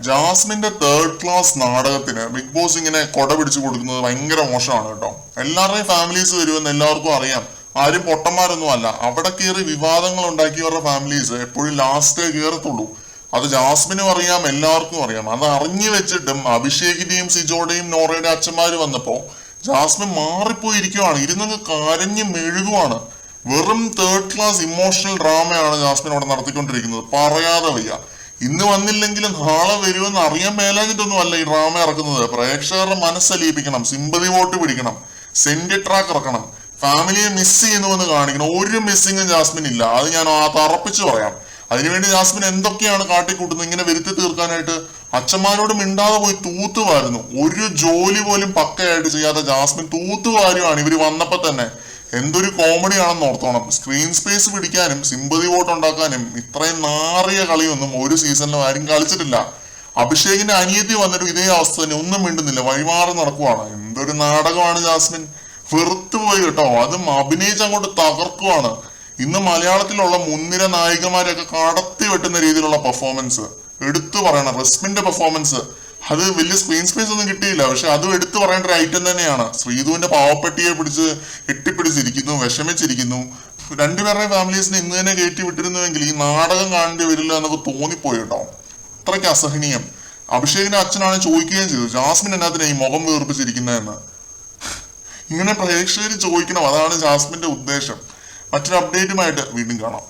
ജാസ്മിന്റെ third class നാടകത്തിന് big boss ഇങ്ങനെ കൊട പിടിച്ചു കൊടുക്കുന്നത് ഭയങ്കര മോശമാണ് കേട്ടോ. എല്ലാവരുടെയും ഫാമിലീസ് വരുമെന്ന് എല്ലാവർക്കും അറിയാം. ആരും പൊട്ടന്മാരൊന്നും അല്ല. അവിടെ കയറി വിവാദങ്ങൾ ഉണ്ടാക്കിയവരുടെ ഫാമിലീസ് എപ്പോഴും ലാസ്റ്റേ കയറത്തുള്ളൂ. അത് ജാസ്മിനും അറിയാം, എല്ലാവർക്കും അറിയാം. അത് അറിഞ്ഞു വെച്ചിട്ടും അഭിഷേകിന്റെയും സിജോയുടെയും നോറയുടെ അച്ഛന്മാര് വന്നപ്പോ ജാസ്മിൻ മാറിപ്പോയിരിക്കുവാണ്. ഇരുന്നങ്ങ് കരഞ്ഞ് മെഴുകുവാണ്. വെറും തേർഡ് ക്ലാസ് ഇമോഷണൽ ഡ്രാമയാണ് ജാസ്മിൻ അവിടെ നടത്തിക്കൊണ്ടിരിക്കുന്നത്. പറയാതെ വയ്യ. ഇന്ന് വന്നില്ലെങ്കിലും നാളെ വരുമെന്ന് അറിയാൻ മേലാഞ്ഞിട്ടൊന്നും അല്ല ഈ ഡ്രാമ ഇറക്കുന്നത്. പ്രേക്ഷകരുടെ മനസ്സലിയിപ്പിക്കണം, സിമ്പതി വോട്ട് പിടിക്കണം, സെന്റി ട്രാക്ക് ഇറക്കണം, ഫാമിലിയെ മിസ് ചെയ്യുന്നുവെന്ന് കാണിക്കണം. ഒരു മിസ്സിങ്ങും ജാസ്മിൻ ഇല്ല. അത് ഞാൻ തറപ്പിച്ച് പറയാം. അതിനുവേണ്ടി ജാസ്മിൻ എന്തൊക്കെയാണ് കാട്ടിക്കൂട്ടുന്നത് ഇങ്ങനെ വരുത്തി തീർക്കാനായിട്ട്. അച്ഛന്മാരോട് മിണ്ടാതെ പോയി തൂത്തുവാരുന്നു. ഒരു ജോലി പോലും പക്കയായിട്ട് ചെയ്യാത്ത ജാസ്മിൻ തൂത്തുവാരുമാണ് ഇവര് വന്നപ്പോ തന്നെ. എന്തൊരു കോമഡിയാണെന്ന് ഓർത്തോണം. സ്ക്രീൻ സ്പേസ് പിടിക്കാനും സിമ്പതി വോട്ട് ഉണ്ടാക്കാനും ഇത്രയും നാറിയ കളിയൊന്നും ഒരു സീസണിലും ആരും കളിച്ചിട്ടില്ല. അഭിഷേകിന്റെ അനിയത്തി വന്നിട്ട് ഇതേ അവസ്ഥ തന്നെ, ഒന്നും മിണ്ടുന്നില്ല, വഴിമാറി നടക്കുവാണ്. എന്തൊരു നാടകമാണ് ജാസ്മിൻ. വെറുത്തു പോയി കേട്ടോ. അതും അഭിനയിച്ച് അങ്ങോട്ട് തകർക്കുവാണ്. ഇന്ന് മലയാളത്തിലുള്ള മുൻനിര നായികമാരെയൊക്കെ കടത്തി വെട്ടുന്ന രീതിയിലുള്ള പെർഫോമൻസ് എടുത്തു പറയണം. റസ്മിന്റെ പെർഫോമൻസ് അത് വലിയ സ്ക്രീൻ സ്പേസ് ഒന്നും കിട്ടിയില്ല, പക്ഷെ അതും എടുത്തു പറയേണ്ട ഒരു ഐറ്റം തന്നെയാണ്. ശ്രീധുവിന്റെ പാവപ്പെട്ടിയെ പിടിച്ച് എട്ടിപ്പിടിച്ചിരിക്കുന്നു, വിഷമിച്ചിരിക്കുന്നു. രണ്ടുപേരുടെയും ഫാമിലീസിനെ ഇന്ന് തന്നെ കയറ്റി വിട്ടിരുന്നുവെങ്കിൽ ഈ നാടകം കാണേണ്ടി വരില്ല എന്നൊക്കെ തോന്നിപ്പോയി കേട്ടോ. അത്രയ്ക്ക് അസഹനീയം. അഭിഷേകിന്റെ അച്ഛനാണ് ചോദിക്കുകയും ചെയ്തു, ജാസ്മിൻ എന്നാത്തിനാ ഈ മുഖം വീർപ്പിച്ചിരിക്കുന്നതെന്ന്. ഇങ്ങനെ പ്രേക്ഷകർ ചോദിക്കണം. അതാണ് ജാസ്മിന്റെ ഉദ്ദേശം. മറ്റൊരു അപ്ഡേറ്റുമായിട്ട് വീണ്ടും കാണാം.